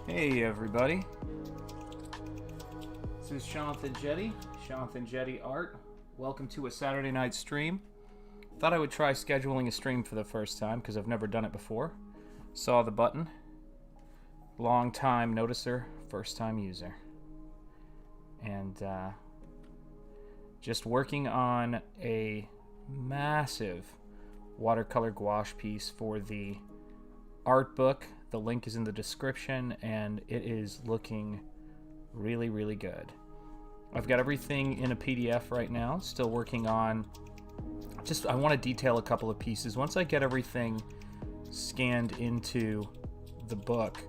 Hey everybody, this is Shanth Enjeti, Shanth Enjeti Art. Welcome to a Saturday night stream. Thought I would try scheduling a stream for the first time because I've never done it before. Saw the button. Long time noticer, first time user. And just working on a massive watercolor gouache piece for the art book. The link is in the description, and it is looking really, really good. I've got everything in a PDF right now. Still working on I want to detail a couple of pieces. Once I get everything scanned into the book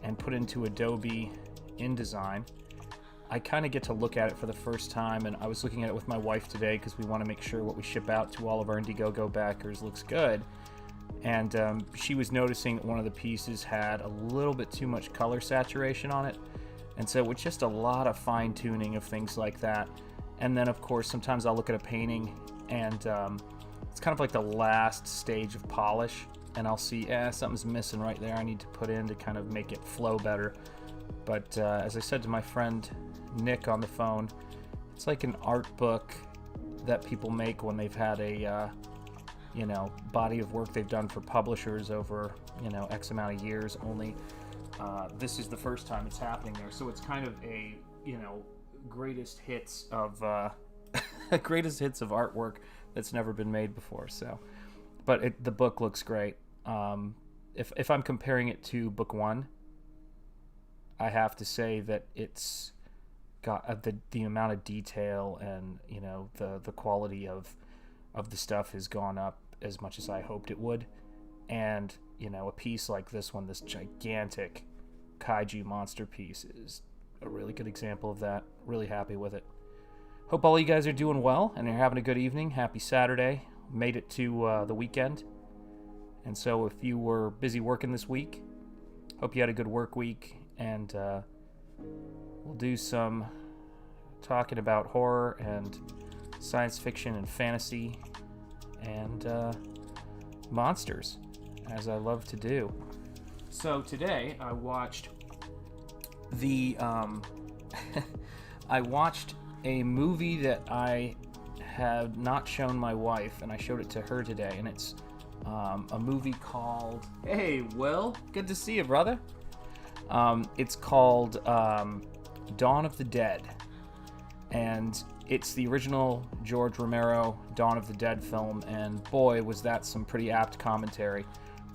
and put into Adobe InDesign, I kind of get to look at it for the first time, and I was looking at it with my wife today because we want to make sure what we ship out to all of our Indiegogo backers looks good. And she was noticing that one of the pieces had a little bit too much color saturation on it. And so with just a lot of fine-tuning of things like that. And then, of course, sometimes I'll look at a painting and it's kind of like the last stage of polish. And I'll see, something's missing right there I need to put in to kind of make it flow better. But as I said to my friend Nick on the phone, it's like an art book that people make when they've had a body of work they've done for publishers over, X amount of years. Only this is the first time it's happening there. So it's kind of a, greatest hits of greatest hits of artwork that's never been made before. So, but the book looks great. If I'm comparing it to book one, I have to say that it's got the amount of detail and, the quality of the stuff has gone up as much as I hoped it would. And a piece like this one, this gigantic kaiju monster piece, is a really good example of that. Really happy with it. Hope all you guys are doing well and are having a good evening. Happy Saturday. Made it to the weekend, and so if you were busy working this week, hope you had a good work week. And we'll do some talking about horror and science fiction and fantasy and monsters, as I love to do. So today I watched I watched a movie that I had not shown my wife, and I showed it to her today, and it's a movie called, hey Will, good to see you, brother. It's called Dawn of the Dead, and it's the original George Romero Dawn of the Dead film, and boy, was that some pretty apt commentary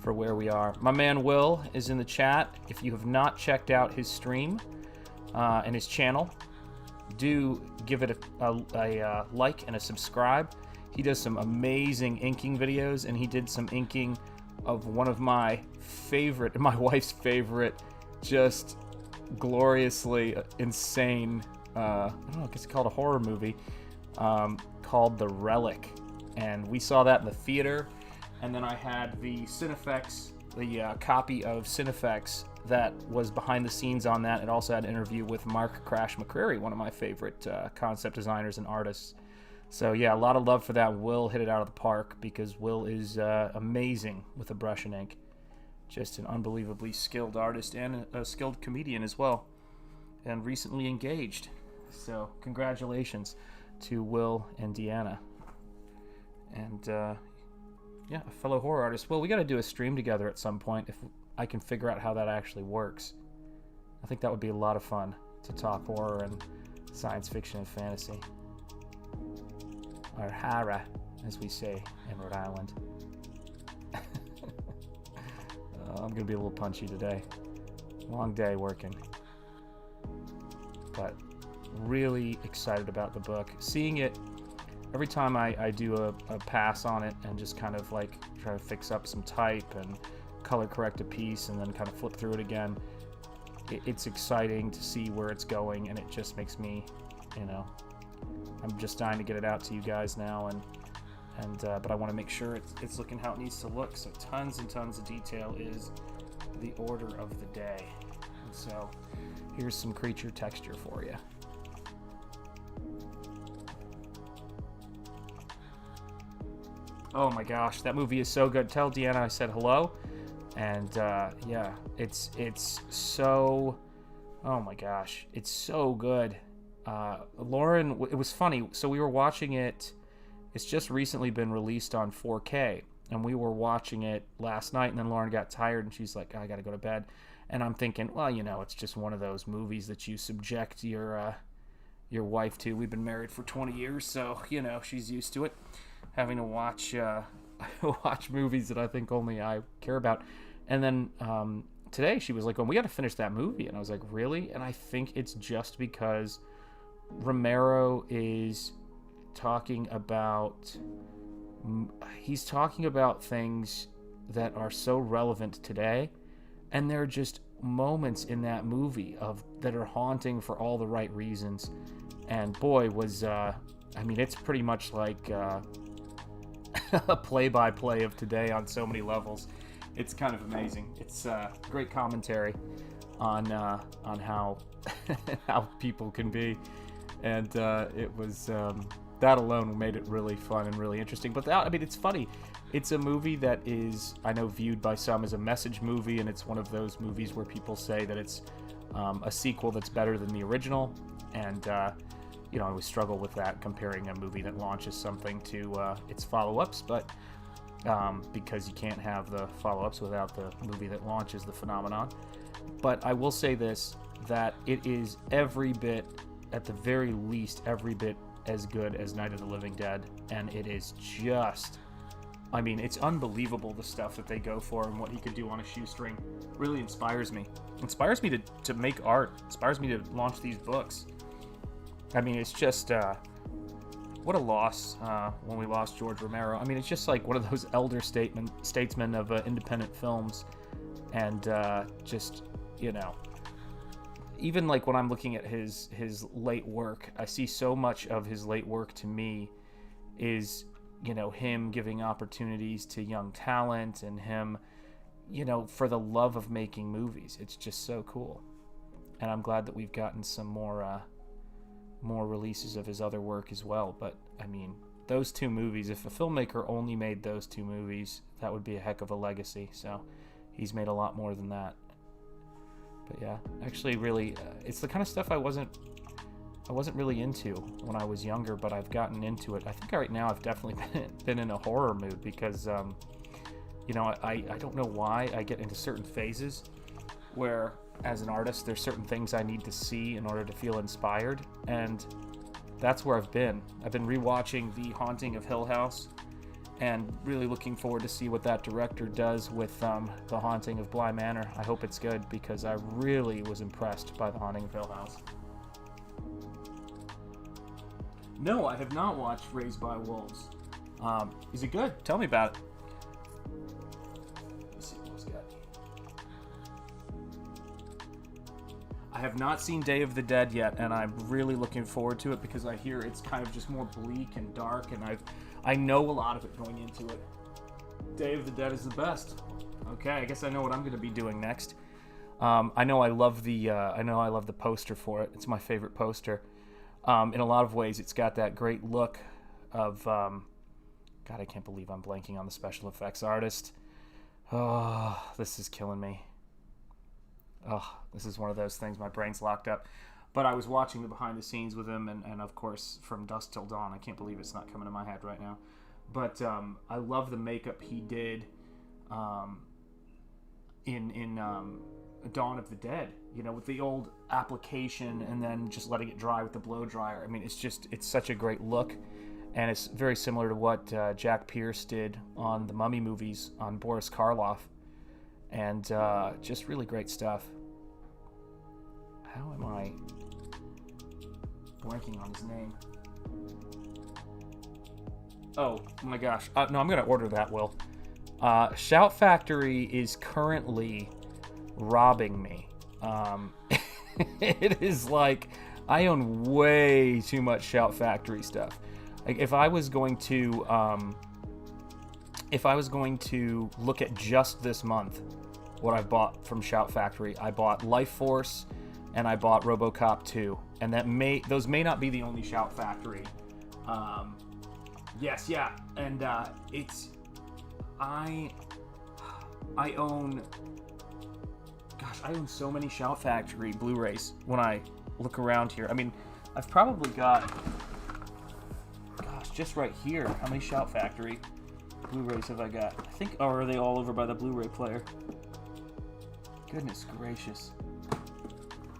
for where we are. My man Will is in the chat. If you have not checked out his stream and his channel, do give it a like and a subscribe. He does some amazing inking videos, and he did some inking of one of my wife's favorite, just gloriously insane, I don't know, I guess it's called a horror movie, called The Relic. And we saw that in the theater. And then I had the Cinefex, the copy of Cinefex that was behind the scenes on that. It also had an interview with Mark Crash McCreary, one of my favorite concept designers and artists. So yeah, a lot of love for that. Will hit it out of the park because Will is amazing with a brush and ink. Just an unbelievably skilled artist and a skilled comedian as well. And recently engaged. So congratulations to Will and Deanna. And yeah, a fellow horror artist. Well, we got to do a stream together at some point if I can figure out how that actually works. I think that would be a lot of fun to talk horror and science fiction and fantasy. Or horror, as we say in Rhode Island. I'm going to be a little punchy today. Long day working. But really excited about the book. Seeing it, every time I do a pass on it and just kind of like try to fix up some type and color correct a piece and then kind of flip through it again, it's exciting to see where it's going, and it just makes me, I'm just dying to get it out to you guys now, but I want to make sure it's looking how it needs to look. So tons and tons of detail is the order of the day. And so here's some creature texture for you. Oh my gosh, that movie is so good. Tell Deanna I said hello. And yeah, it's so, oh my gosh, it's so good. Lauren, it was funny. So we were watching it. It's just recently been released on 4K, and we were watching it last night. And then Lauren got tired, and she's like, "I got to go to bed." And I'm thinking, well, it's just one of those movies that you subject your wife to. We've been married for 20 years, so she's used to it, having to watch watch movies that I think only I care about. And then today she was like, "Well, we got to finish that movie," and I was like, "Really?" And I think it's just because Romero is talking about things that are so relevant today, and there are just moments in that movie that are haunting for all the right reasons. And boy, was it's pretty much like a play-by-play of today on so many levels. It's kind of amazing. It's great commentary on how how people can be, and it was that alone made it really fun and really interesting. But it's funny. It's a movie that is, I know, viewed by some as a message movie, and it's one of those movies where people say that it's a sequel that's better than the original. And I always struggle with that, comparing a movie that launches something to its follow-ups, but because you can't have the follow-ups without the movie that launches the phenomenon. But I will say this, that it is every bit, at the very least, every bit as good as Night of the Living Dead, and it is just, it's unbelievable the stuff that they go for, and what he could do on a shoestring really inspires me. Inspires me to make art, inspires me to launch these books. It's just, what a loss when we lost George Romero. It's just like one of those elder statesmen of independent films, and even like when I'm looking at his late work, I see so much of his late work to me is, him giving opportunities to young talent, and him, for the love of making movies. It's just so cool. And I'm glad that we've gotten some more releases of his other work as well. But those two movies, if a filmmaker only made those two movies, that would be a heck of a legacy. So he's made a lot more than that. But yeah, actually, really, it's the kind of stuff I wasn't really into when I was younger, but I've gotten into it. I think right now I've definitely been in a horror mood because, I don't know why I get into certain phases where, as an artist, there's certain things I need to see in order to feel inspired, and that's where I've been. I've been rewatching The Haunting of Hill House, and really looking forward to see what that director does with The Haunting of Bly Manor. I hope it's good, because I really was impressed by The Haunting of Hill House. No, I have not watched Raised by Wolves. Is it good? Tell me about it. Let's see what was good. I have not seen Day of the Dead yet, and I'm really looking forward to it, because I hear it's kind of just more bleak and dark, and I know a lot of it going into it. Day of the Dead is the best. Okay, I guess I know what I'm going to be doing next. I know I love the poster for it. It's my favorite poster. In a lot of ways, it's got that great look of God, I can't believe I'm blanking on the special effects artist. Oh, this is killing me. Oh, this is one of those things, my brain's locked up. But I was watching the behind the scenes with him, and of course, From Dusk Till Dawn. I can't believe it's not coming to my head right now. But I love the makeup he did in Dawn of the Dead, with the old application and then just letting it dry with the blow dryer. It's such a great look, and it's very similar to what Jack Pierce did on the Mummy movies on Boris Karloff, and just really great stuff. How am I blanking on his name? Oh my gosh. No, I'm going to order that, Will. Shout Factory is currently robbing me. It is like I own way too much Shout Factory stuff. Like if I was going to look at just this month what I've bought from Shout Factory, I bought Life Force and I bought RoboCop 2, and those may not be the only Shout Factory. Yes, yeah, and I own so many Shout Factory Blu-rays when I look around here. I mean, I've probably got, just right here, how many Shout Factory Blu-rays have I got? I think, or are they all over by the Blu-ray player? Goodness gracious.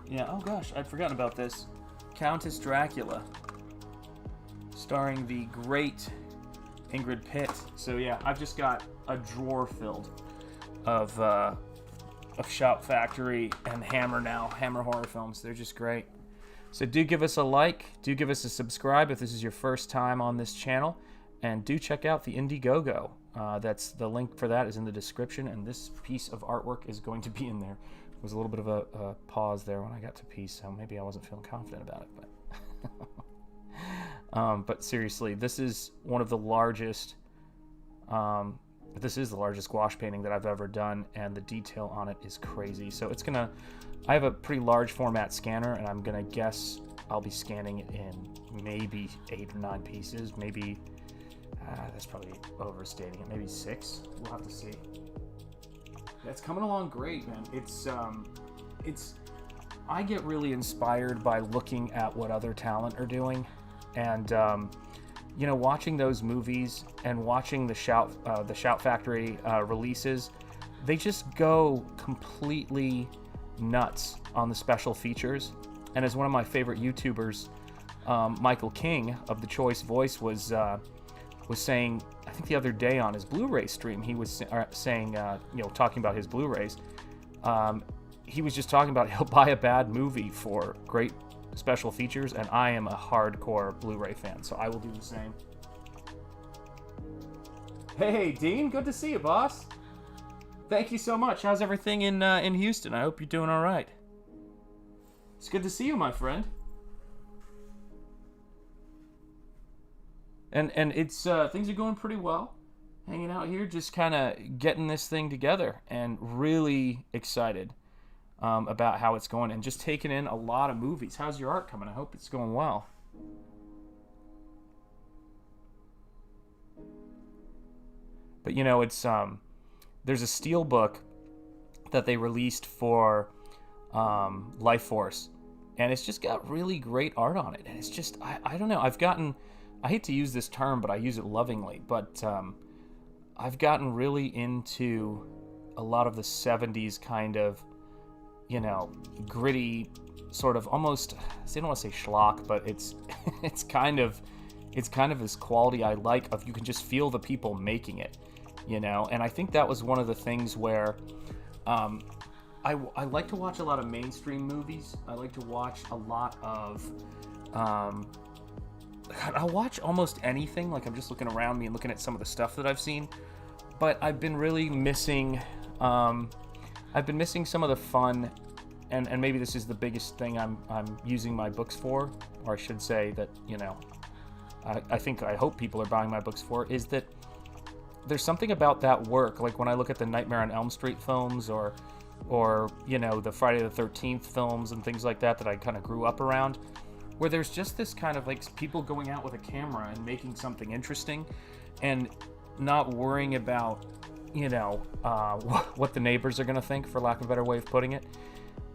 Yeah, oh gosh, I'd forgotten about this. Countess Dracula, starring the great Ingrid Pitt. So yeah, I've just got a drawer filled of Shout Factory and Hammer horror films. They're just great. So do give us a like, do give us a subscribe if this is your first time on this channel, and do check out the Indiegogo. That's the link for that is in the description, and this piece of artwork is going to be in there. There was a little bit of a pause there when I got to piece, so maybe I wasn't feeling confident about it, but seriously, this is one of the largest. This is the largest gouache painting that I've ever done, and the detail on it is crazy. So it's gonna, I have a pretty large format scanner, and I'm gonna guess I'll be scanning it in maybe 8 or 9 pieces, maybe, that's probably overstating it, maybe 6, we'll have to see. It's coming along great, man. I get really inspired by looking at what other talent are doing, and, you know, watching those movies and watching the Shout Factory releases, they just go completely nuts on the special features. And as one of my favorite YouTubers, Michael King of The Choice Voice, was saying, I think the other day on his Blu-ray stream, he was saying, you know, talking about his Blu-rays, he was just talking about he'll buy a bad movie for great special features, and I am a hardcore Blu-ray fan, so I will do the same. Hey, Dean, good to see you, boss. Thank you so much. How's everything in Houston? I hope you're doing all right. It's good to see you, my friend. And it's things are going pretty well. Hanging out here, just kind of getting this thing together, and really excited about how it's going, and just taking in a lot of movies. How's your art coming? I hope it's going well. But you know, it's there's a steel book that they released for Life Force, and it's just got really great art on it, and it's just I don't know, I hate to use this term, but I use it lovingly, but I've gotten really into a lot of the 70s kind of, you know, gritty, sort of almost, I don't want to say schlock, but it's kind of this quality I like of, you can just feel the people making it, you know. And I think that was one of the things where I like to watch a lot of mainstream movies. I like to watch a lot of I'll watch almost anything. Like, I'm just looking around me and looking at some of the stuff that I've seen, but I've been really missing some of the fun, and maybe this is the biggest thing I'm using my books for, or I should say that, you know, I hope people are buying my books for, is that there's something about that work. Like when I look at the Nightmare on Elm Street films, or you know, the Friday the 13th films and things like that I kind of grew up around, where there's just this kind of like people going out with a camera and making something interesting, and not worrying about, you know, what the neighbors are going to think, for lack of a better way of putting it.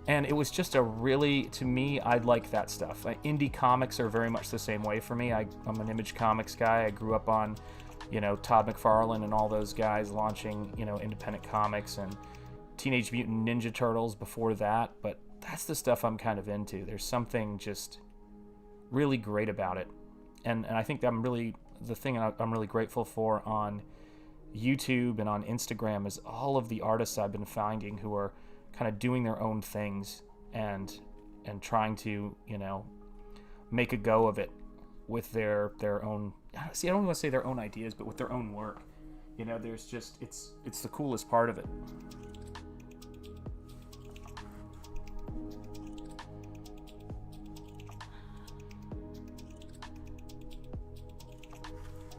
And it was just a really, to me, I like that stuff. Indie comics are very much the same way for me. I'm an Image Comics guy. I grew up on, you know, Todd McFarlane and all those guys launching, you know, independent comics, and Teenage Mutant Ninja Turtles before that. But that's the stuff I'm kind of into. There's something just really great about it. And I think I'm really, the thing I'm really grateful for on YouTube and on Instagram is all of the artists I've been finding who are kind of doing their own things and trying to, you know, make a go of it with their own, see, I don't want to say their own ideas, but with their own work. You know, there's just, it's the coolest part of it.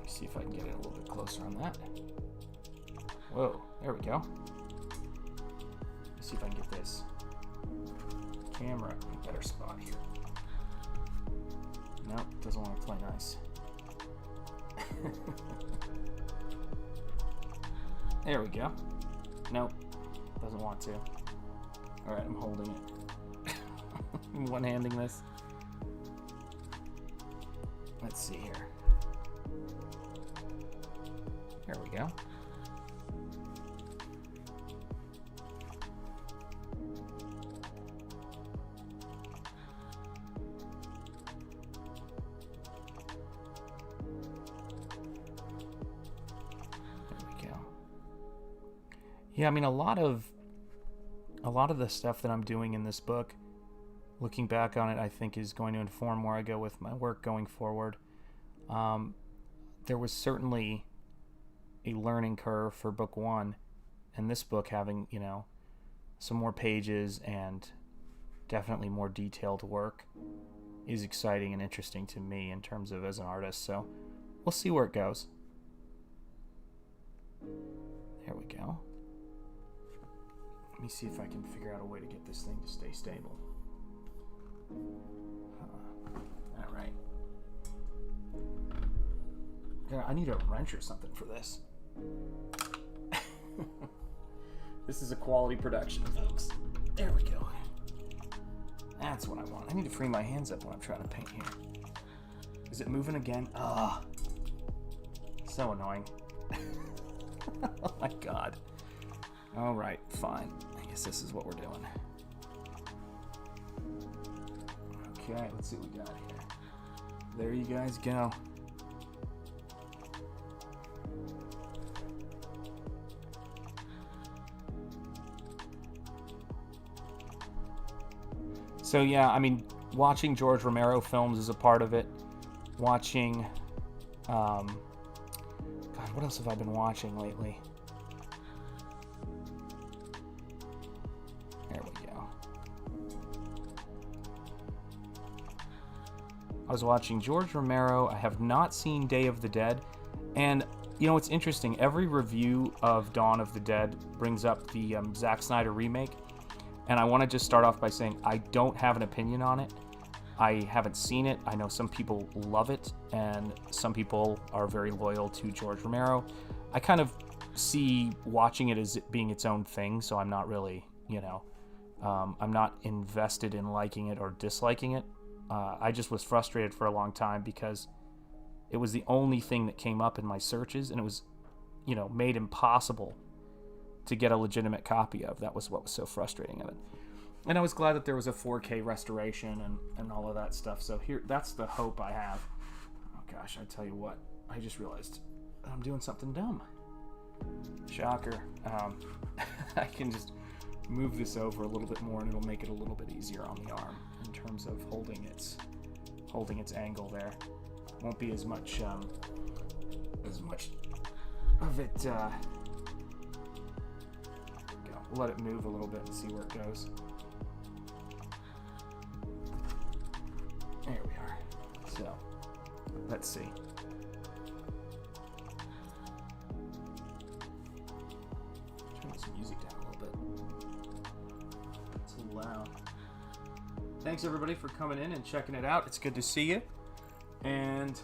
See if I can get it a little bit closer on that. Whoa, there we go. Let's see if I can get this camera in a better spot here. Nope, doesn't want to play nice. There we go. Nope. Doesn't want to. Alright, I'm holding it. I'm one-handing this. Let's see here. There we go. Yeah, I mean, a lot of the stuff that I'm doing in this book, looking back on it, I think is going to inform where I go with my work going forward. There was certainly a learning curve for book one, and this book having, some more pages and definitely more detailed work is exciting and interesting to me in terms of as an artist. So we'll see where it goes. There we go. Let me see if I can figure out a way to get this thing to stay stable. All right. Yeah, I need a wrench or something for this. This is a quality production, folks. There we go. That's what I want. I need to free my hands up when I'm trying to paint here. Is it moving again? Ah, so annoying. Oh my god. All right, fine. I guess this is what we're doing. Okay, let's see what we got here. There you guys go. So yeah, I mean, watching George Romero films is a part of it. Watching, God, what else have I been watching lately? There we go. I was watching George Romero. I have not seen Day of the Dead. And, it's interesting. Every review of Dawn of the Dead brings up the Zack Snyder remake. And I want to just start off by saying I don't have an opinion on it. I haven't seen it. I know some people love it, and some people are very loyal to George Romero. I kind of see watching it as it being its own thing, so I'm not really, I'm not invested in liking it or disliking it. I just was frustrated for a long time because it was the only thing that came up in my searches, and it was, made impossible to get a legitimate copy of. That was what was so frustrating of it. And I was glad that there was a 4K restoration and all of that stuff. So here, that's the hope I have. Oh gosh, I tell you what, I just realized I'm doing something dumb. Shocker. I can just move this over a little bit more and it'll make it a little bit easier on the arm in terms of holding its angle there. Won't be as much of it. We'll let it move a little bit and see where it goes. There we are. So, let's see. Turn this music down a little bit. It's a little loud. Thanks everybody for coming in and checking it out. It's good to see you. And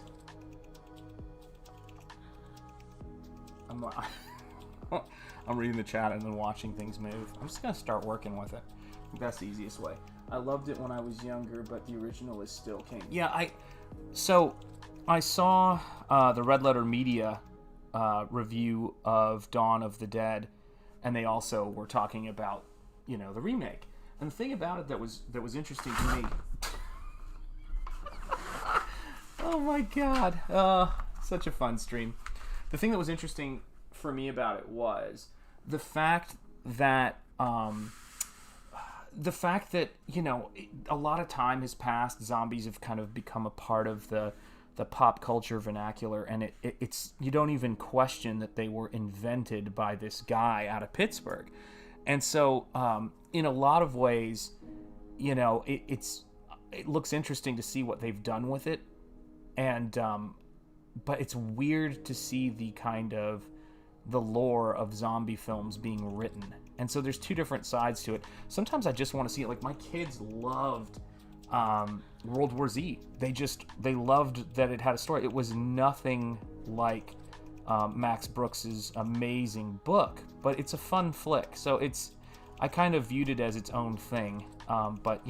I'm reading the chat and then watching things move. I'm just going to start working with it. I think that's the easiest way. I loved it when I was younger, but the original is still king. Yeah, I saw the Red Letter Media review of Dawn of the Dead, and they also were talking about, the remake. And the thing about it that was interesting to me... Oh my god. Such a fun stream. The thing that was interesting for me about it was the fact that a lot of time has passed. Zombies have kind of become a part of the pop culture vernacular, and it's you don't even question that they were invented by this guy out of Pittsburgh. And so in a lot of ways, it looks interesting to see what they've done with it, and but it's weird to see the kind of the lore of zombie films being written. And so there's two different sides to it. Sometimes I just want to see it. Like, my kids loved World War Z. They loved that it had a story. It was nothing like Max Brooks's amazing book, but it's a fun flick. So I kind of viewed it as its own thing, but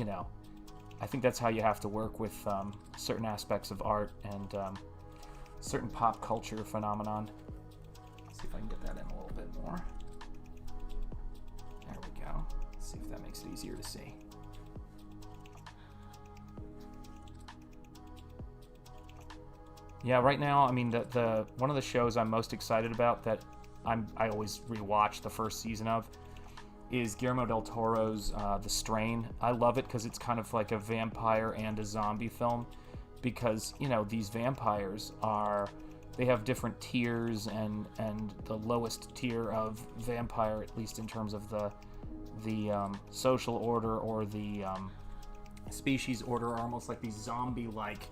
I think that's how you have to work with certain aspects of art and certain pop culture phenomenon. Let's see if I can get that in a little bit more. There we go. Let's see if that makes it easier to see. Yeah, right now, I mean, the one of the shows I'm most excited about that I always rewatch the first season of is Guillermo del Toro's The Strain. I love it because it's kind of like a vampire and a zombie film, because these vampires they have different tiers, and the lowest tier of vampire, at least in terms of the social order or the species order, are almost like these zombie-like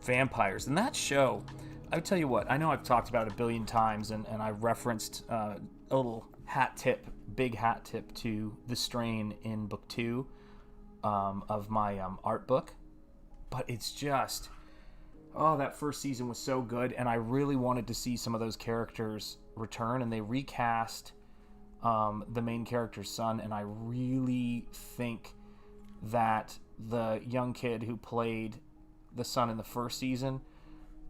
vampires. And that show, I tell you what, I know I've talked about it a billion times, and I referenced a little big hat tip to The Strain in book 2 of my art book. But it's just, that first season was so good, and I really wanted to see some of those characters return, and they recast the main character's son, and I really think that the young kid who played the son in the first season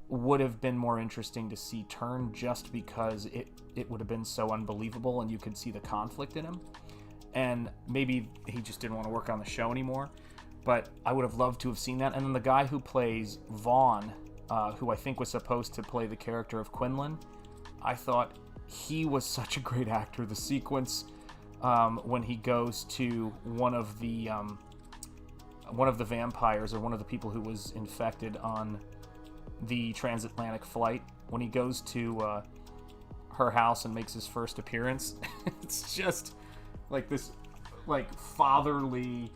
would have been more interesting to see turn, just because it would have been so unbelievable and you could see the conflict in him. And maybe he just didn't want to work on the show anymore, but I would have loved to have seen that. And then the guy who plays Vaughn, who I think was supposed to play the character of Quinlan, I thought he was such a great actor. The sequence when he goes to one of the vampires, or one of the people who was infected on the transatlantic flight, when he goes to her house and makes his first appearance, it's just like this fatherly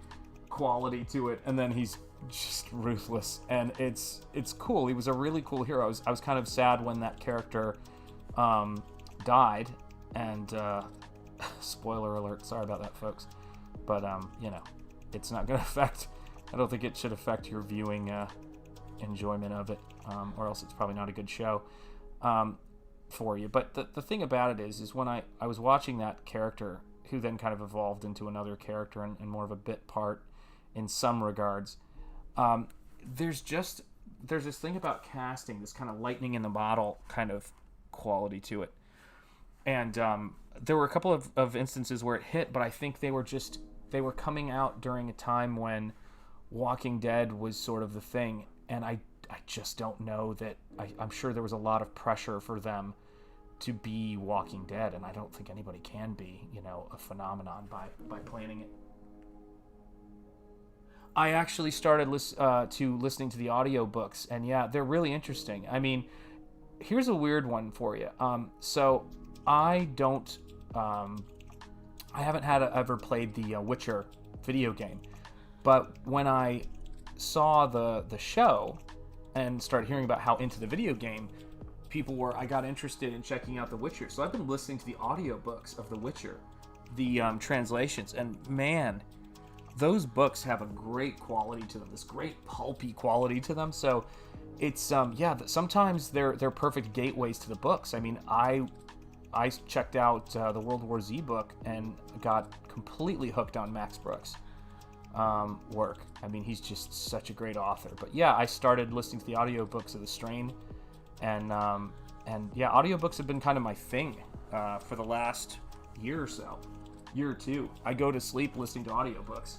quality to it, and then he's just ruthless, and it's cool. He was a really cool hero. I was kind of sad when that character died, and spoiler alert, sorry about that, folks, but it's not going to affect, I don't think it should affect your viewing enjoyment of it, or else it's probably not a good show for you. But the thing about it is when I was watching that character, who then kind of evolved into another character and more of a bit part in some regards, there's this thing about casting, this kind of lightning in the bottle kind of quality to it. And there were a couple of instances where it hit, but I think they were coming out during a time when Walking Dead was sort of the thing, and I just don't know that, I'm sure there was a lot of pressure for them to be Walking Dead, and I don't think anybody can be, a phenomenon by planning it. I actually started listening to the audiobooks, and yeah, they're really interesting. I mean, here's a weird one for you. So I haven't ever played the Witcher video game, but when I saw the show and started hearing about how into the video game people were, I got interested in checking out The Witcher. So I've been listening to the audiobooks of The Witcher, the translations, and man, those books have a great quality to them, this great pulpy quality to them. So it's sometimes they're perfect gateways to the books. I mean, I checked out the World War Z book and got completely hooked on Max Brooks' work. I mean, he's just such a great author. But yeah, I started listening to the audiobooks of The Strain, and yeah, audiobooks have been kind of my thing for the last year or two. I go to sleep listening to audiobooks.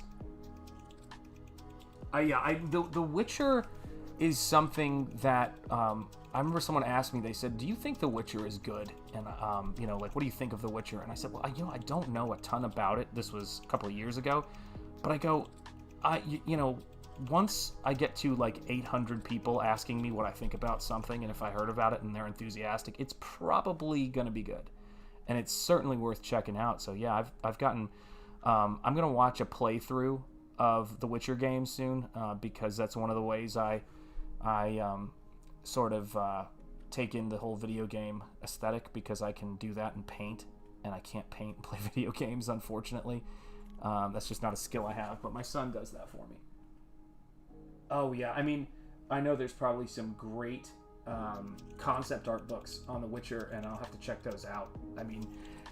The Witcher is something that I remember someone asked me. They said, "Do you think The Witcher is good?" And what do you think of The Witcher? And I said, "Well, I don't know a ton about it. This was a couple of years ago." But I go, once I get to like 800 people asking me what I think about something, and if I heard about it and they're enthusiastic, it's probably going to be good. And it's certainly worth checking out. So yeah, I've gotten, I'm going to watch a playthrough of the Witcher games soon, because that's one of the ways I sort of take in the whole video game aesthetic, because I can do that and paint, and I can't paint and play video games, unfortunately. That's just not a skill I have, but my son does that for me. Oh yeah, I mean, I know there's probably some great concept art books on The Witcher, and I'll have to check those out. I mean,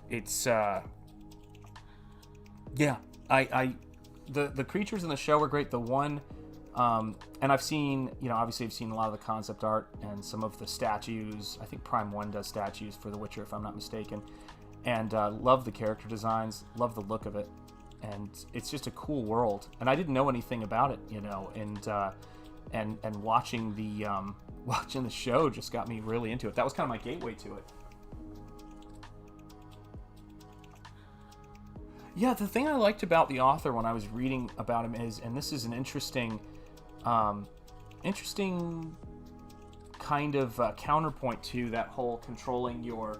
it's yeah, the creatures in the show are great. The one, and I've seen, obviously I've seen a lot of the concept art and some of the statues. I think Prime 1 does statues for The Witcher, if I'm not mistaken. And love the character designs, love the look of it. And it's just a cool world. And I didn't know anything about it, and watching the show just got me really into it. That was kind of my gateway to it. Yeah, the thing I liked about the author when I was reading about him is, and this is an interesting kind of counterpoint to that whole controlling your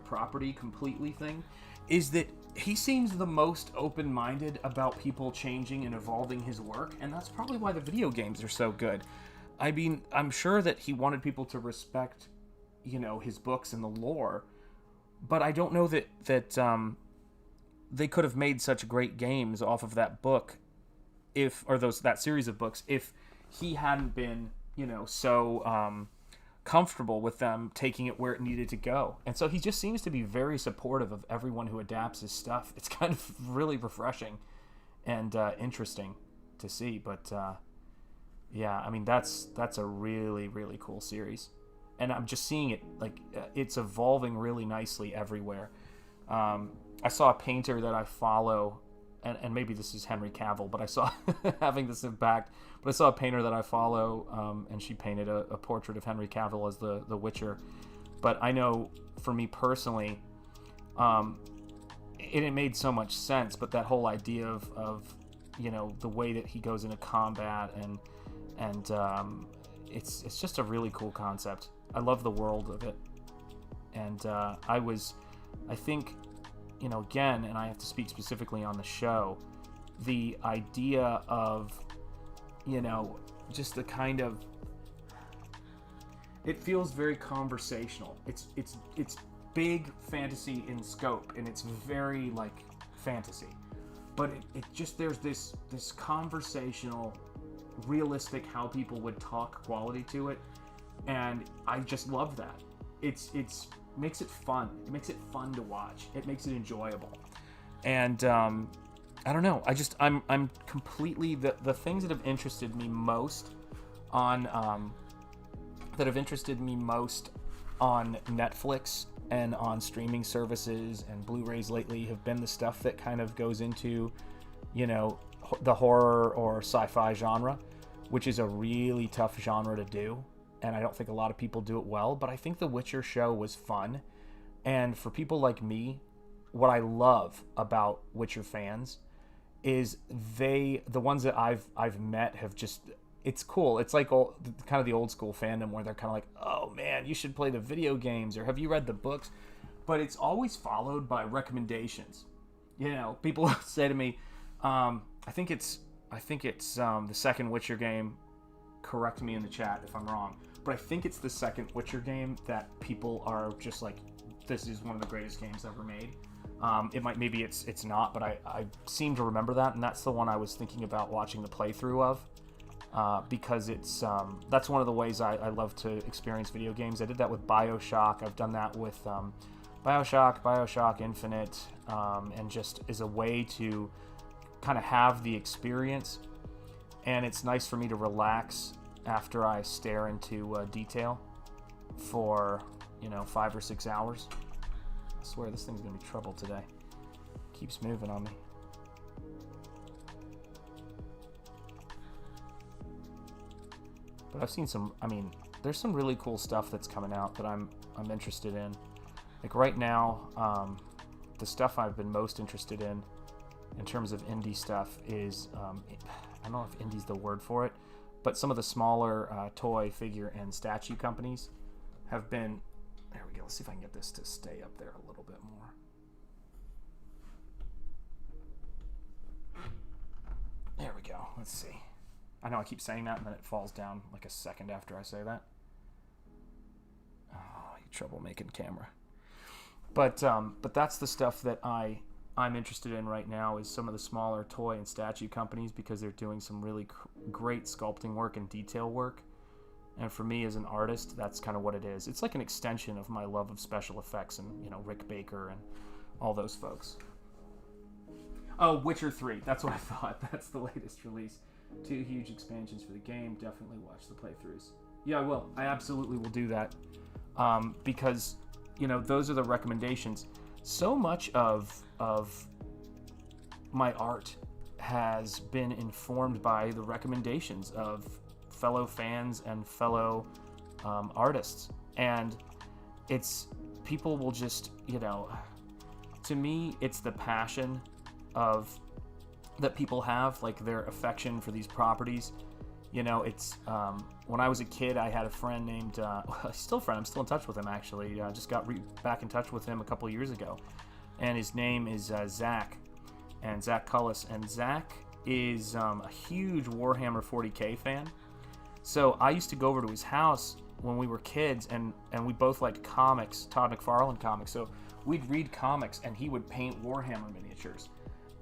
property completely thing, is that he seems the most open-minded about people changing and evolving his work, and that's probably why the video games are so good. I mean, I'm sure that he wanted people to respect, his books and the lore, but I don't know that they could have made such great games off of that book, that series of books, if he hadn't been, so comfortable with them taking it where it needed to go. And so he just seems to be very supportive of everyone who adapts his stuff. It's kind of really refreshing and interesting to see. But yeah, I mean, that's a really, really cool series. And I'm just seeing it, like, it's evolving really nicely everywhere. I saw a painter that I follow, and maybe this is Henry Cavill, but I saw, having this impact, but I saw a painter that I follow, and she painted a portrait of Henry Cavill as the Witcher. But I know, for me personally, it made so much sense, but that whole idea of the way that he goes into combat, and it's just a really cool concept. I love the world of it. And I think, again, and I have to speak specifically on the show, the idea of, just the kind of, it feels very conversational. It's big fantasy in scope, and it's very, like, fantasy. But it just, there's this conversational, realistic, how people would talk quality to it, and I just love that. It's makes it fun. It makes it fun to watch. It makes it enjoyable. And I don't know. I'm completely, the things that have interested me most on Netflix and on streaming services and Blu-rays lately have been the stuff that kind of goes into, the horror or sci-fi genre, which is a really tough genre to do. And I don't think a lot of people do it well, but I think the Witcher show was fun. And for people like me, what I love about Witcher fans is the ones that I've met have just, it's cool. It's like kind of the old school fandom where they're kind of like, oh man, you should play the video games, or have you read the books? But it's always followed by recommendations. People say to me, I think it's the second Witcher game. Correct me in the chat if I'm wrong, but I think it's the second Witcher game that people are just like, this is one of the greatest games ever made. Maybe it's not, but I seem to remember that, and that's the one I was thinking about watching the playthrough of, because it's that's one of the ways I love to experience video games. I did that with BioShock. I've done that with BioShock Infinite, and just as a way to kind of have the experience. And it's nice for me to relax after I stare into detail for, 5 or 6 hours. I swear this thing's going to be trouble today. Keeps moving on me. But I've seen there's some really cool stuff that's coming out that I'm interested in. Like right now, the stuff I've been most interested in terms of indie stuff is, I don't know if indie's the word for it, but some of the smaller toy, figure, and statue companies have been, there we go, let's see if I can get this to stay up there a little bit more. There we go, let's see. I know I keep saying that and then it falls down like a second after I say that. Oh, you trouble making camera. But that's the stuff that I'm interested in right now, is some of the smaller toy and statue companies, because they're doing some really great sculpting work and detail work. And for me as an artist, that's kind of what it is. It's like an extension of my love of special effects and, you know, Rick Baker and all those folks. Oh, Witcher 3. That's what I thought. That's the latest release. 2 huge expansions for the game. Definitely watch the playthroughs. Yeah, I will. I absolutely will do that. Because, you know, those are the recommendations. So much of my art has been informed by the recommendations of fellow fans and fellow artists. And it's, people will just, you know, to me, it's the passion of that people have, like their affection for these properties. You know, it's when I was a kid, I had a friend named still a friend. I'm still in touch with him, actually. Just got back in touch with him a couple years ago, and his name is Zach, and Zach Cullis. And Zach is a huge Warhammer 40K fan. So I used to go over to his house when we were kids, and we both liked comics, Todd McFarlane comics. So we'd read comics, and he would paint Warhammer miniatures.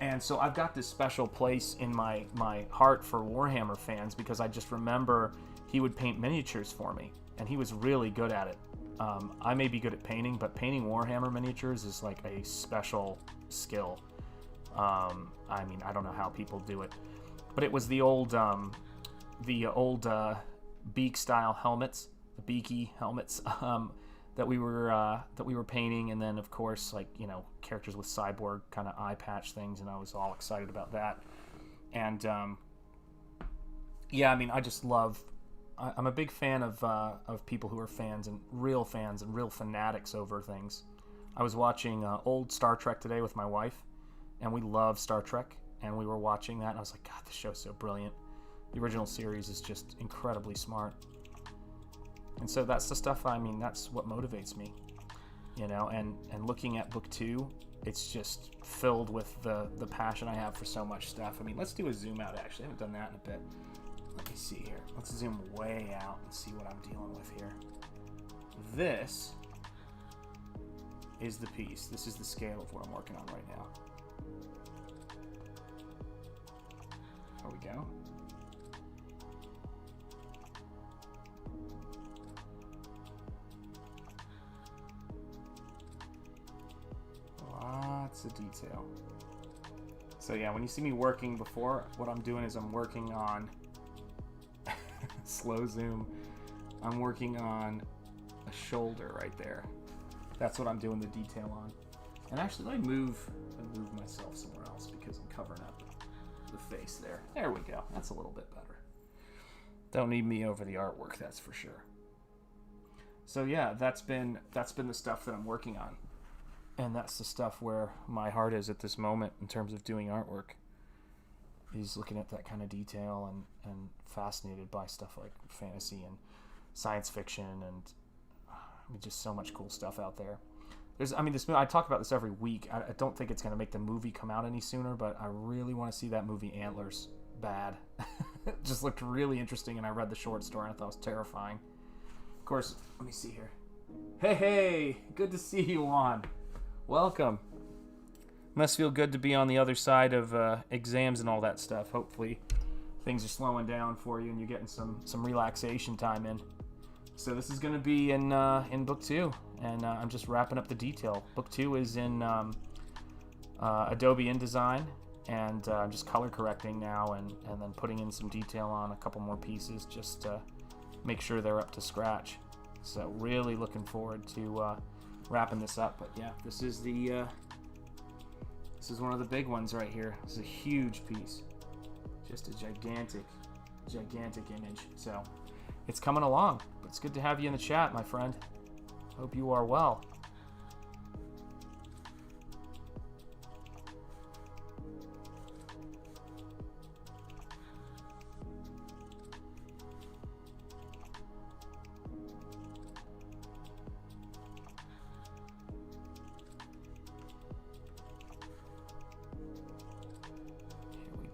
And so I've got this special place in my heart for Warhammer fans, because I just remember he would paint miniatures for me, and he was really good at it. I may be good at painting, but painting Warhammer miniatures is like a special skill. I mean, I don't know how people do it, but it was the old beak style helmets, the beaky helmets, that we were painting. And then of course, like, you know, characters with cyborg kind of eye patch things, and I was all excited about that. And yeah, I mean, I just love, I'm a big fan of people who are fans and real fanatics over things. I was watching old Star Trek today with my wife, and we love Star Trek, and we were watching that, and I was like, God, this show's so brilliant. The original series is just incredibly smart. And so that's the stuff, I mean, that's what motivates me, you know. And looking at book 2, it's just filled with the passion I have for so much stuff. I mean, let's do a zoom out, actually. I haven't done that in a bit. Let me see here. Let's zoom way out and see what I'm dealing with here. This is the piece. This is the scale of what I'm working on right now. There we go. Lots of detail. So yeah, when you see me working before, what I'm doing is I'm working on slow zoom. I'm working on a shoulder right there. That's what I'm doing the detail on. And actually, let me move myself somewhere else, because I'm covering up the face there. There we go. That's a little bit better. Don't need me over the artwork, that's for sure. So yeah, that's been the stuff that I'm working on. And that's the stuff where my heart is at this moment in terms of doing artwork. Is looking at that kind of detail and fascinated by stuff like fantasy and science fiction, and I mean, just so much cool stuff out there. There's, I mean, this, I talk about this every week. I don't think it's going to make the movie come out any sooner, but I really want to see that movie Antlers bad. It just looked really interesting, and I read the short story and I thought it was terrifying. Of course, let me see here. Hey, good to see you on. Welcome. Must feel good to be on the other side of exams and all that stuff. Hopefully things are slowing down for you and you're getting some relaxation time in. So this is going to be in book 2, and I'm just wrapping up the detail. Book 2 is in Adobe InDesign, and I'm just color correcting now and then putting in some detail on a couple more pieces just to make sure they're up to scratch. So really looking forward to wrapping this up. But yeah, this is one of the big ones right here. This is a huge piece, just a gigantic image. So it's coming along, but it's good to have you in the chat, my friend. Hope you are well.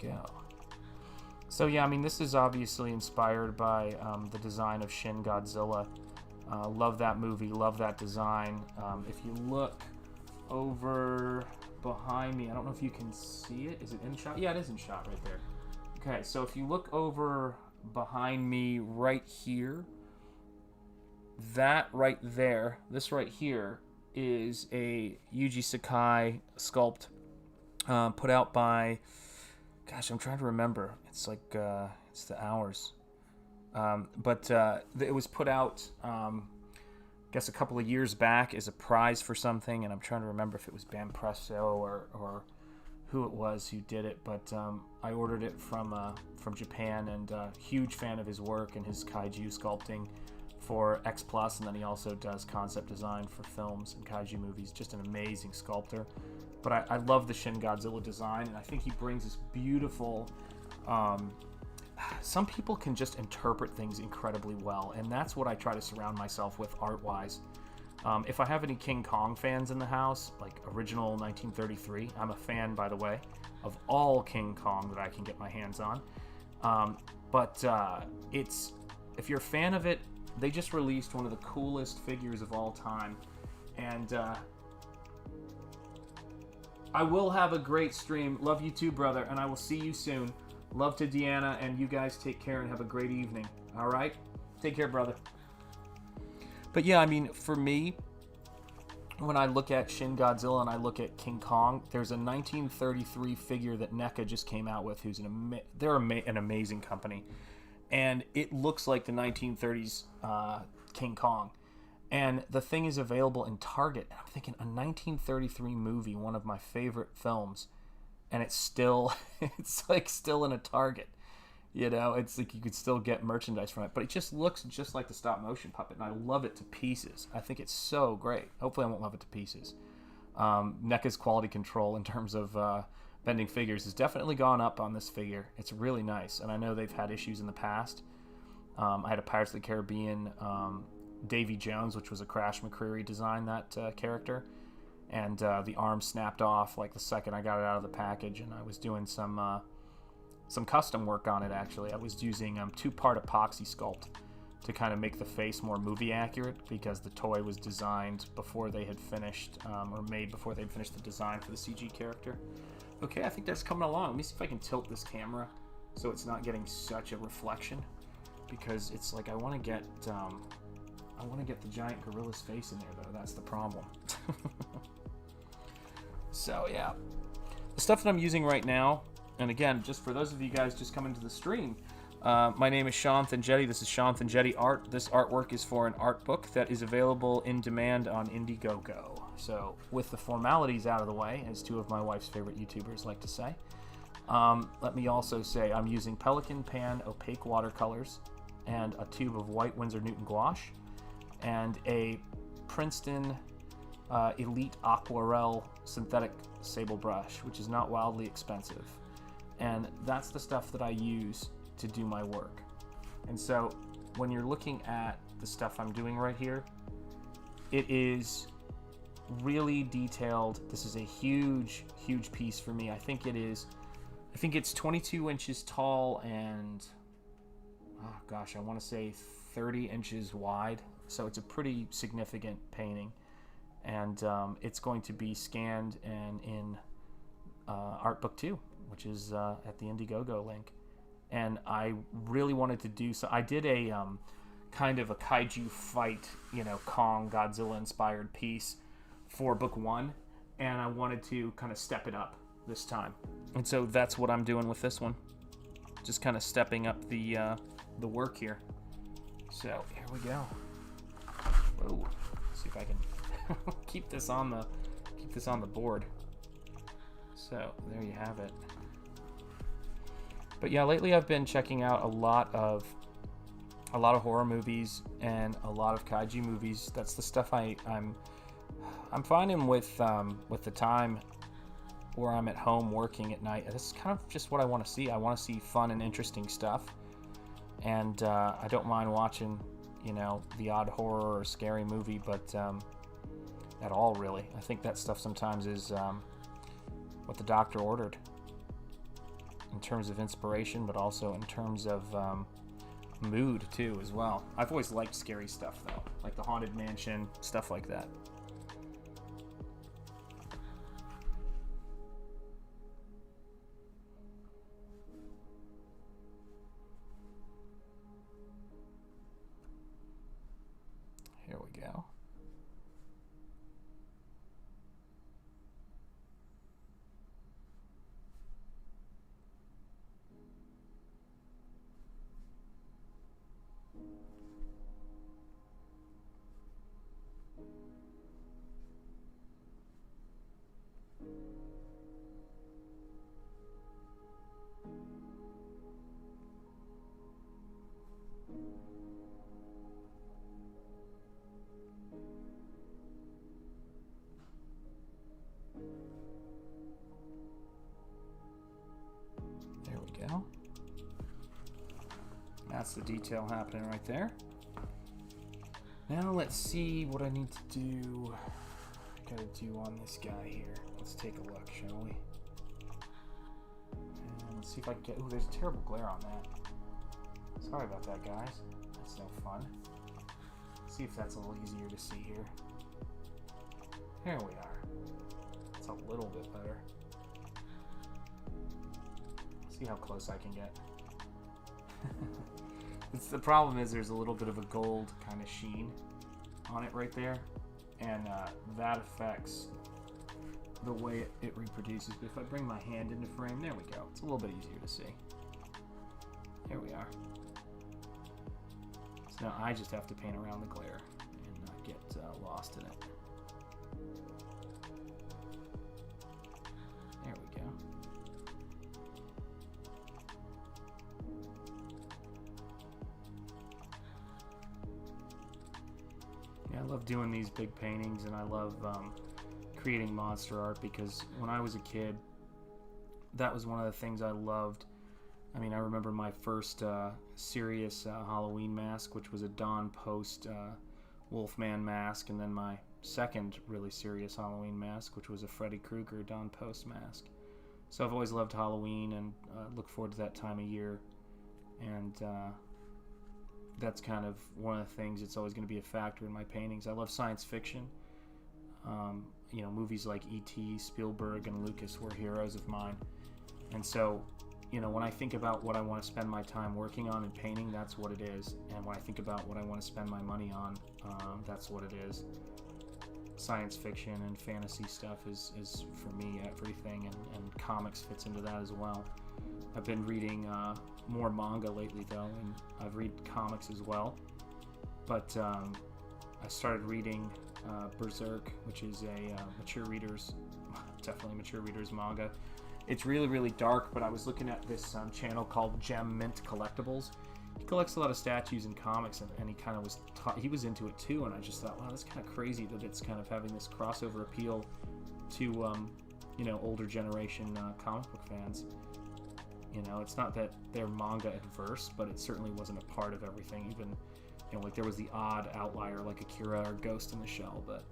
Go. So yeah, I mean, this is obviously inspired by the design of Shin Godzilla. Love that movie, love that design. If you look over behind me, I don't know if you can see it. Is it in shot? Yeah, it is in shot right there. Okay, so if you look over behind me right here, that right there, this right here, is a Yuji Sakai sculpt put out by, gosh, I'm trying to remember. It's like, it's the hours. But it was put out, I guess, a couple of years back as a prize for something, and I'm trying to remember if it was Banpresso or who it was who did it. But I ordered it from Japan, and huge fan of his work and his kaiju sculpting for X Plus, and then he also does concept design for films and kaiju movies. Just an amazing sculptor. But I love the Shin Godzilla design, and I think he brings this beautiful. Some people can just interpret things incredibly well, and that's what I try to surround myself with art-wise. If I have any King Kong fans in the house, like original 1933, I'm a fan, by the way, of all King Kong that I can get my hands on. But if you're a fan of it, they just released one of the coolest figures of all time, and I will have a great stream. Love you too, brother, and I will see you soon. Love to Deanna, and you guys take care and have a great evening. All right? Take care, brother. But yeah, I mean, for me, when I look at Shin Godzilla and I look at King Kong, there's a 1933 figure that NECA just came out with, who's they're an amazing company. And it looks like the 1930s King Kong. And the thing is available in Target. And I'm thinking, a 1933 movie, one of my favorite films, and it's still, it's like still in a Target. You know, it's like you could still get merchandise from it, but it just looks just like the stop motion puppet, and I love it to pieces. I think it's so great. Hopefully I won't love it to pieces. NECA's quality control in terms of bending figures has definitely gone up on this figure. It's really nice, and I know they've had issues in the past. I had a Pirates of the Caribbean Davy Jones, which was a Crash McCreary design, that character, and the arm snapped off like the second I got it out of the package, and I was doing some custom work on it. Actually, I was using 2-part epoxy sculpt to kind of make the face more movie accurate, because the toy was designed before they had finished, or made before they'd finished the design for the CG character. Okay, I think that's coming along. Let me see if I can tilt this camera so it's not getting such a reflection, because it's like I want to get the giant gorilla's face in there, though. That's the problem. So yeah, the stuff that I'm using right now, and again, just for those of you guys just coming to the stream, my name is Shanth Enjeti. This is Shanth Enjeti Art. This artwork is for an art book that is available in demand on Indiegogo. So with the formalities out of the way, as two of my wife's favorite YouTubers like to say, let me also say I'm using Pelican Pan opaque watercolors and a tube of white Winsor Newton gouache and a Princeton Elite Aquarelle synthetic sable brush, which is not wildly expensive. And that's the stuff that I use to do my work. And so when you're looking at the stuff I'm doing right here, it is really detailed. This is a huge piece for me. I think it's 22 inches tall and I want to say 30 inches wide. So it's a pretty significant painting, and it's going to be scanned and in Art Book 2, which is at the Indiegogo link. And I really wanted to do so. I did a kind of a kaiju fight, Kong Godzilla inspired piece for book 1, and I wanted to kind of step it up this time. And so that's what I'm doing with this one. Just kind of stepping up the work here. So here we go. Whoa. Let's see if I can keep this on the board. So there you have it. But yeah, lately I've been checking out a lot of horror movies and a lot of kaiju movies. That's the stuff I'm finding with the time where I'm at home working at night. This is kind of just what I want to see. I want to see fun and interesting stuff, and I don't mind watching the odd horror or scary movie, but at all, really. I think that stuff sometimes is what the doctor ordered in terms of inspiration, but also in terms of mood too as well. I've always liked scary stuff though, like the Haunted Mansion, stuff like that. That's the detail happening right there. Now let's see what I need to do. I gotta do on this guy here. Let's take a look, shall we? And let's see if I can get... Ooh, there's a terrible glare on that. Sorry about that, guys. That's no fun. Let's see if that's a little easier to see here. Here we are. It's a little bit better. See how close I can get. The problem is there's a little bit of a gold kind of sheen on it right there, and that affects the way it reproduces. But if I bring my hand into frame, there we go. It's a little bit easier to see. Here we are. So now I just have to paint around the glare and not get lost in it. There we go. Yeah, I love doing these big paintings, and I love creating monster art, because when I was a kid, that was one of the things I loved. I mean, I remember my first serious Halloween mask, which was a Dawn Post Wolfman mask, and then my second really serious Halloween mask, which was a Freddy Krueger Dawn Post mask. So I've always loved Halloween, and look forward to that time of year. And that's kind of one of the things that's always going to be a factor in my paintings. I love science fiction. You know, movies like E.T., Spielberg, and Lucas were heroes of mine. And so, you know, when I think about what I want to spend my time working on and painting, that's what it is. And when I think about what I want to spend my money on, that's what it is. Science fiction and fantasy stuff is for me everything, and comics fits into that as well. I've been reading more manga lately though, and I've read comics as well. But I started reading Berserk, which is a mature readers, definitely mature readers manga. It's really, really dark, but I was looking at this channel called Gem Mint Collectibles. He collects a lot of statues and comics, and he kind of was he was into it too, and I just thought, wow, that's kind of crazy that it's kind of having this crossover appeal to you know, older generation comic book fans. You know, it's not that they're manga adverse, but it certainly wasn't a part of everything. Even, you know, like there was the odd outlier like Akira or Ghost in the Shell, but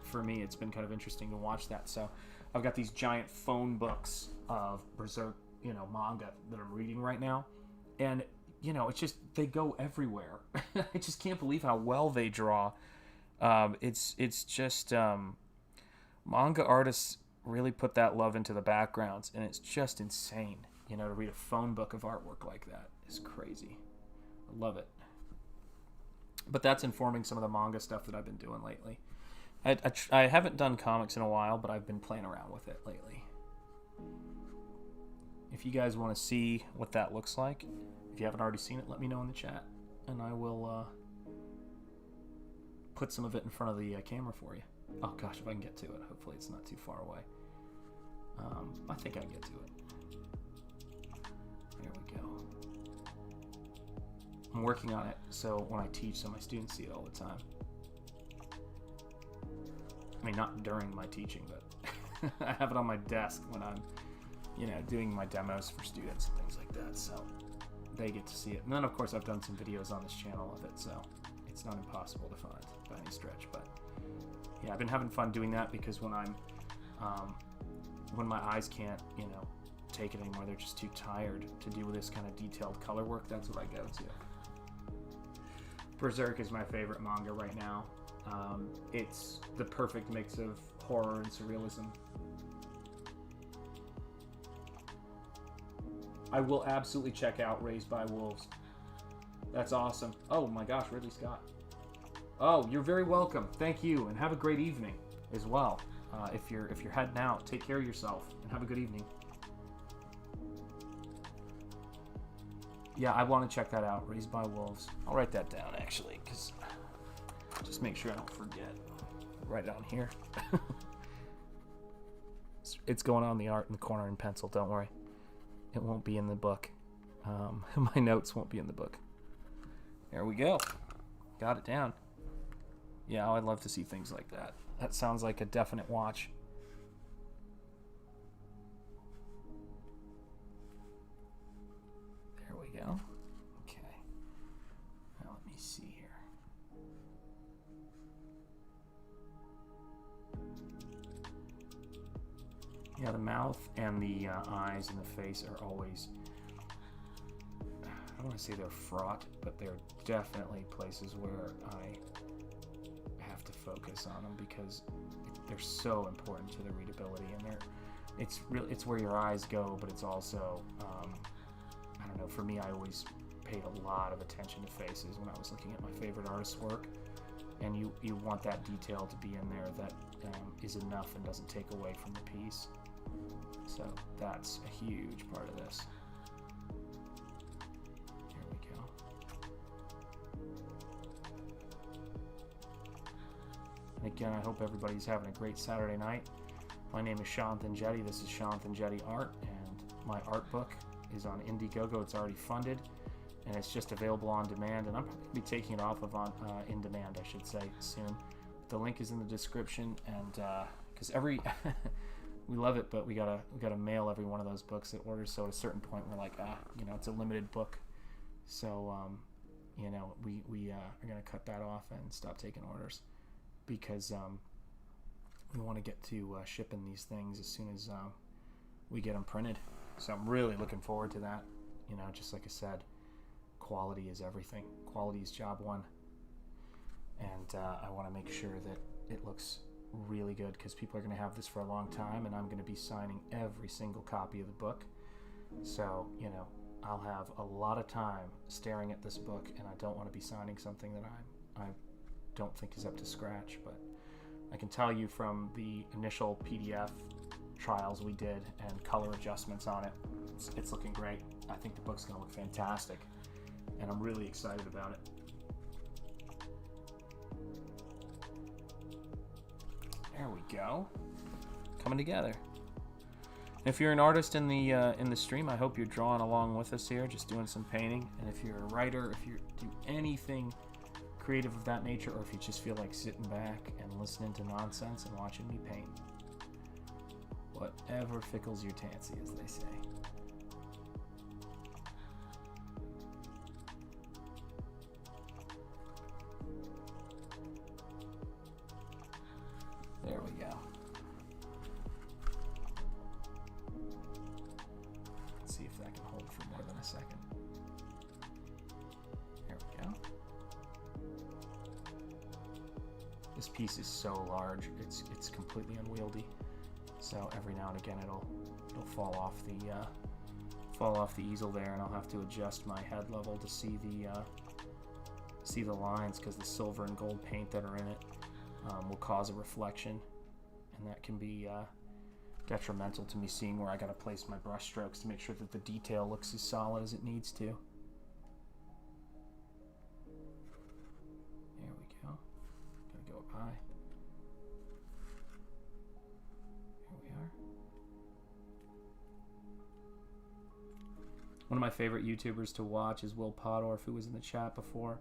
for me it's been kind of interesting to watch that. So I've got these giant phone books of Berserk, you know, manga that I'm reading right now, and you know, it's just, they go everywhere. I just can't believe how well they draw. It's just manga artists really put that love into the backgrounds, and it's just insane. You know, to read a phone book of artwork like that is crazy. I love it. But that's informing some of the manga stuff that I've been doing lately. I haven't done comics in a while, but I've been playing around with it lately. If you guys want to see what that looks like, if you haven't already seen it, let me know in the chat, and I will put some of it in front of the camera for you. Oh gosh, if I can get to it. Hopefully it's not too far away. I think I can get to it. There we go. I'm working on it so when I teach, so my students see it all the time. I mean, not during my teaching, but I have it on my desk when I'm, you know, doing my demos for students and things like that, so they get to see it. And then, of course, I've done some videos on this channel of it, so it's not impossible to find by any stretch. But yeah, I've been having fun doing that, because when I'm when my eyes can't, you know, take it anymore, they're just too tired to do this kind of detailed color work, that's what I go to. Berserk is my favorite manga right now. It's the perfect mix of horror and surrealism. I will absolutely check out Raised by Wolves. That's awesome. Oh my gosh, Ridley Scott. Oh, you're very welcome. Thank you, and have a great evening as well. If you're heading out, take care of yourself and have a good evening. Yeah, I want to check that out. Raised by Wolves. I'll write that down actually, because just make sure I don't forget. Write it down here. It's going on the art in the corner in pencil. Don't worry. It won't be in the book. My notes won't be in the book. There we go. Got it down. Yeah, I'd love to see things like that. That sounds like a definite watch. There we go. Okay. Yeah, the mouth and the eyes and the face are always, I don't want to say they're fraught, but they're definitely places where I have to focus on them because they're so important to the readability, and it's where your eyes go, but it's also, I don't know, for me, I always paid a lot of attention to faces when I was looking at my favorite artist's work, and you want that detail to be in there that is enough and doesn't take away from the piece. So that's a huge part of this. Here we go. And again, I hope everybody's having a great Saturday night. My name is Shanth Enjeti. This is Shanth Enjeti Art, and my art book is on Indiegogo. It's already funded, and it's just available on demand, and I'm probably going to be taking it off of in demand, I should say, soon. The link is in the description, and because we love it, but we gotta mail every one of those books that orders. So at a certain point, we're like, it's a limited book, so we are gonna cut that off and stop taking orders because we want to get to shipping these things as soon as we get them printed. So I'm really looking forward to that. Just like I said, quality is everything. Quality is job one, and I want to make sure that it looks really good because people are going to have this for a long time, and I'm going to be signing every single copy of the book. So I'll have a lot of time staring at this book, and I don't want to be signing something that I don't think is up to scratch. But I can tell you from the initial PDF trials we did and color adjustments on it, it's looking great. I think the book's going to look fantastic, and I'm really excited about it. There we go, coming together. If you're an artist in the stream, I hope you're drawing along with us here, just doing some painting. And if you're a writer, if you do anything creative of that nature, or if you just feel like sitting back and listening to nonsense and watching me paint, whatever tickles your fancy, as they say. There we go. Let's see if that can hold for more than a second. There we go. This piece is so large, it's completely unwieldy. So every now and again it'll fall off the easel there, and I'll have to adjust my head level to see the lines, because the silver and gold paint that are in it will cause a reflection, and that can be detrimental to me seeing where I got to place my brush strokes to make sure that the detail looks as solid as it needs to. There we go. Gotta go up high. Here we are. One of my favorite YouTubers to watch is Will Podorf, who was in the chat before.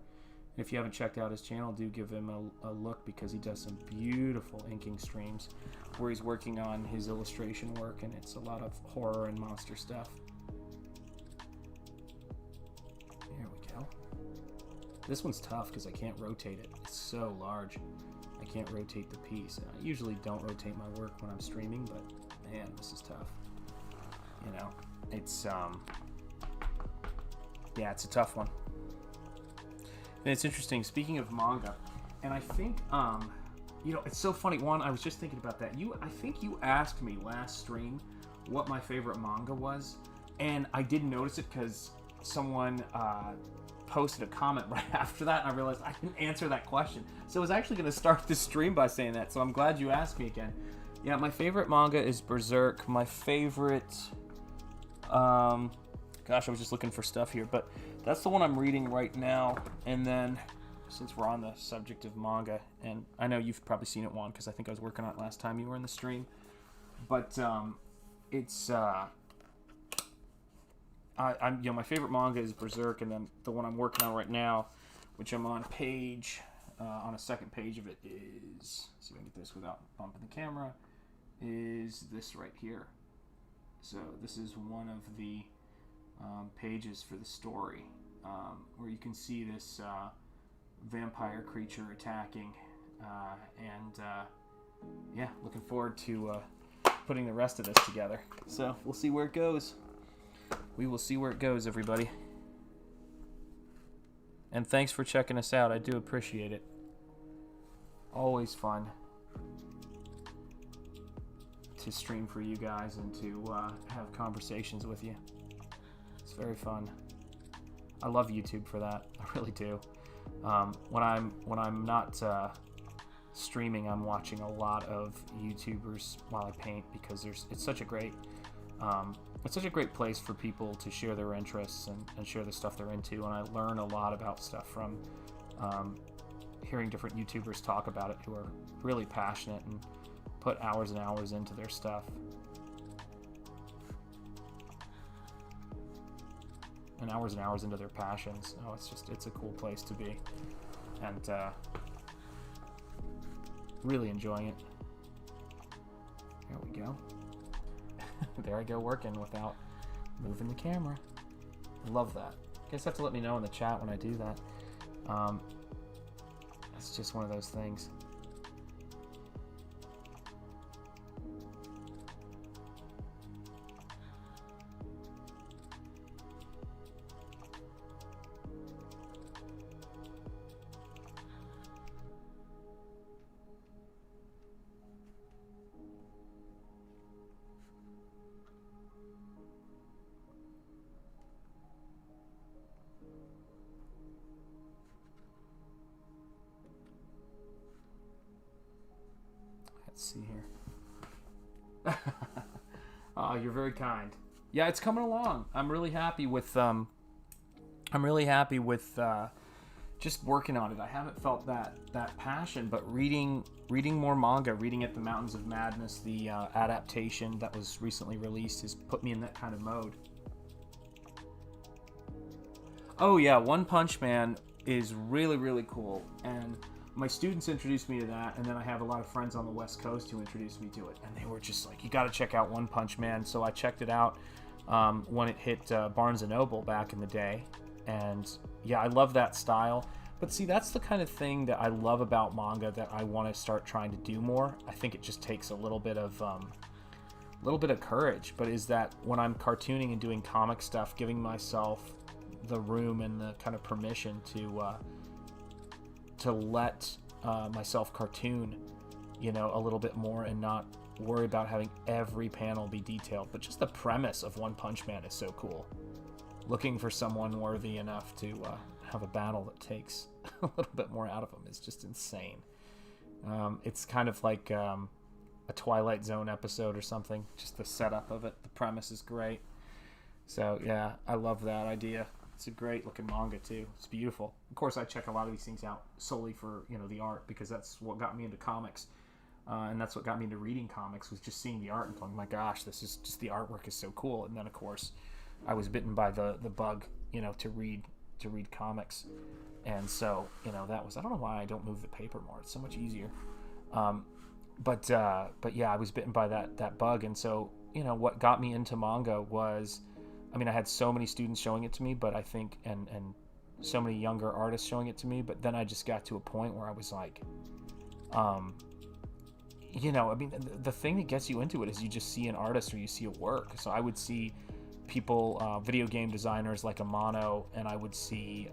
If you haven't checked out his channel, do give him a look, because he does some beautiful inking streams where he's working on his illustration work, and it's a lot of horror and monster stuff. There we go. This one's tough because I can't rotate it. It's so large. I can't rotate the piece. And I usually don't rotate my work when I'm streaming, but man, this is tough. It's yeah, it's a tough one. And it's interesting, speaking of manga, and I think, it's so funny. One, I was just thinking about that. I think you asked me last stream what my favorite manga was, and I didn't notice it because someone posted a comment right after that, and I realized I didn't answer that question. So I was actually going to start this stream by saying that, so I'm glad you asked me again. Yeah, my favorite manga is Berserk. My favorite, gosh, I was just looking for stuff here, but that's the one I'm reading right now. And then, since we're on the subject of manga, and I know you've probably seen it, Juan, because I think I was working on it last time you were in the stream. But it's my favorite manga is Berserk, and then the one I'm working on right now, which I'm on a second page of it, is, see if I can get this without bumping the camera, is this right here. So this is one of the pages for the story, where you can see this vampire creature attacking, and yeah, looking forward to putting the rest of this together. So we'll see where it goes. We will see where it goes, everybody. And thanks for checking us out. I do appreciate it. Always fun to stream for you guys and to have conversations with you. It's very fun. I love YouTube for that. I really do. When I'm not streaming, I'm watching a lot of YouTubers while I paint because it's such a great place for people to share their interests and share the stuff they're into. And I learn a lot about stuff from hearing different YouTubers talk about it who are really passionate and put hours and hours into their stuff. And hours into their passions. Oh, it's a cool place to be. And really enjoying it. There we go. There I go working without moving the camera. I love that. You guys have to let me know in the chat when I do that. It's just one of those things. Let's see here. Oh, you're very kind. Yeah, it's coming along. I'm really happy with just working on it. I haven't felt that passion, but reading more manga, reading At the Mountains of Madness, the adaptation that was recently released, has put me in that kind of mode. Oh yeah, One Punch Man is really, really cool, and my students introduced me to that, and then I have a lot of friends on the West Coast who introduced me to it, and they were just like, you got to check out One Punch Man. So I checked it out when it hit Barnes & Noble back in the day, and yeah, I love that style. But see, that's the kind of thing that I love about manga that I want to start trying to do more. I think it just takes a little bit of courage, but is that when I'm cartooning and doing comic stuff, giving myself the room and the kind of permission to let myself cartoon, a little bit more and not worry about having every panel be detailed. But just the premise of One Punch Man is so cool. Looking for someone worthy enough to have a battle that takes a little bit more out of them is just insane. It's kind of like a Twilight Zone episode or something. Just the setup of it. The premise is great. So yeah, I love that idea. It's a great looking manga too. It's beautiful. Of course, I check a lot of these things out solely for the art, because that's what got me into comics, and that's what got me into reading comics, was just seeing the art and going, my gosh, this is just, the artwork is so cool. And then of course, I was bitten by the bug, to read comics, and so that was, I don't know why I don't move the paper more. It's so much easier. But yeah, I was bitten by that bug, and so what got me into manga was, I had so many students showing it to me, but I think, and so many younger artists showing it to me, but then I just got to a point where I was like, the thing that gets you into it is you just see an artist or you see a work. So I would see people, video game designers like Amano, and I would see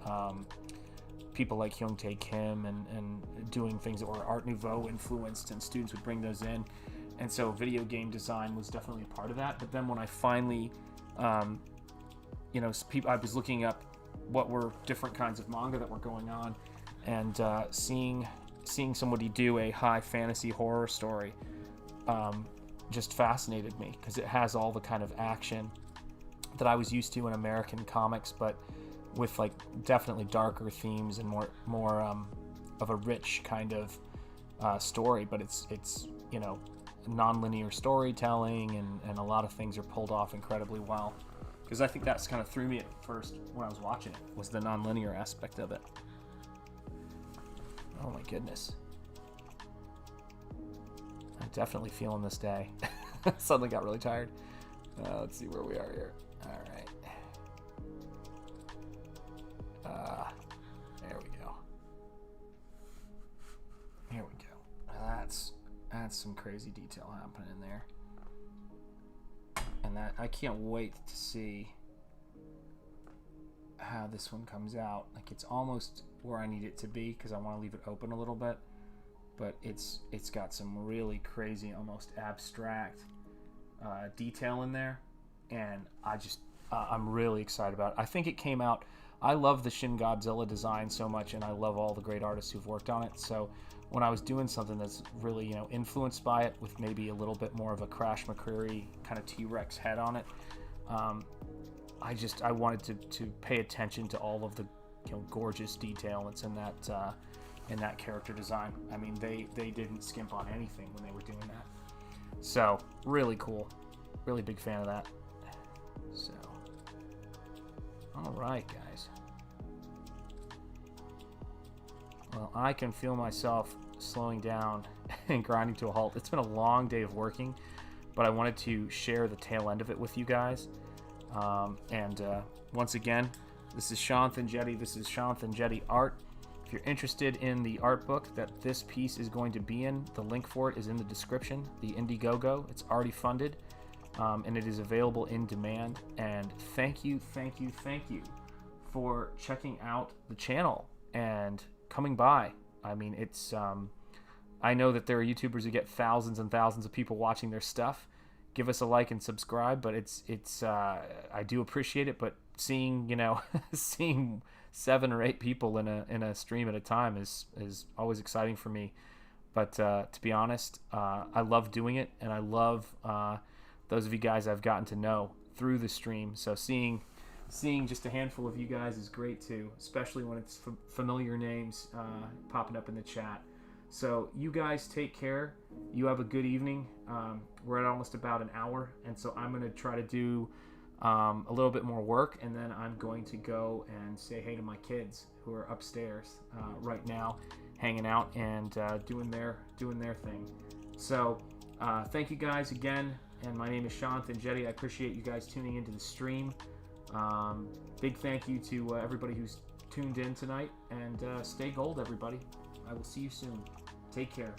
people like Hyung-tae Kim and doing things that were Art Nouveau influenced, and students would bring those in. And so video game design was definitely a part of that. But then when I finally I was looking up what were different kinds of manga that were going on, and seeing somebody do a high fantasy horror story just fascinated me, because it has all the kind of action that I was used to in American comics, but with like definitely darker themes and more of a rich kind of story. But it's non-linear storytelling, and a lot of things are pulled off incredibly well. Because I think that's kind of threw me at first when I was watching it, was the non-linear aspect of it. Oh my goodness. I'm definitely feeling this day. Suddenly got really tired. Let's see where we are here. All right. There we go. Here we go. That's some crazy detail happening there. man, that I can't wait to see how this one comes out. Like, it's almost where I need it to be because I want to leave it open a little bit, but it's got some really crazy, almost abstract detail in there, and I'm really excited about it. I think it came out. I love the Shin Godzilla design so much, and I love all the great artists who've worked on it. So when I was doing something that's really, you know, influenced by it, with maybe a little bit more of a Crash McCreary kind of T-Rex head on it, I wanted to pay attention to all of the, you know, gorgeous detail that's in that character design. I mean, they didn't skimp on anything when they were doing that. So really cool, really big fan of that. So all right, guys. Well, I can feel myself slowing down and grinding to a halt. It's been a long day of working, but I wanted to share the tail end of it with you guys. Once again, this is Shanth Enjeti. This is Shanth Enjeti Art. If you're interested in the art book that this piece is going to be in, the link for it is in the description. The Indiegogo. It's already funded, and it is available in demand. And thank you for checking out the channel and coming by. I mean, it's I know that there are YouTubers who get thousands and thousands of people watching their stuff. Give us a like and subscribe, but it's I do appreciate it. But seeing, you know, seeing 7 or 8 people in a stream at a time is always exciting for me. But to be honest, I love doing it, and I love those of you guys I've gotten to know through the stream. So seeing just a handful of you guys is great too, especially when it's familiar names popping up in the chat. So you guys take care. You have a good evening. We're at almost about an hour, and so I'm going to try to do a little bit more work, and then I'm going to go and say hey to my kids who are upstairs right now, hanging out and doing their thing. So thank you guys again, and my name is Shanth Enjeti. I appreciate you guys tuning into the stream. Big thank you to everybody who's tuned in tonight, and stay gold, everybody. I will see you soon. Take care.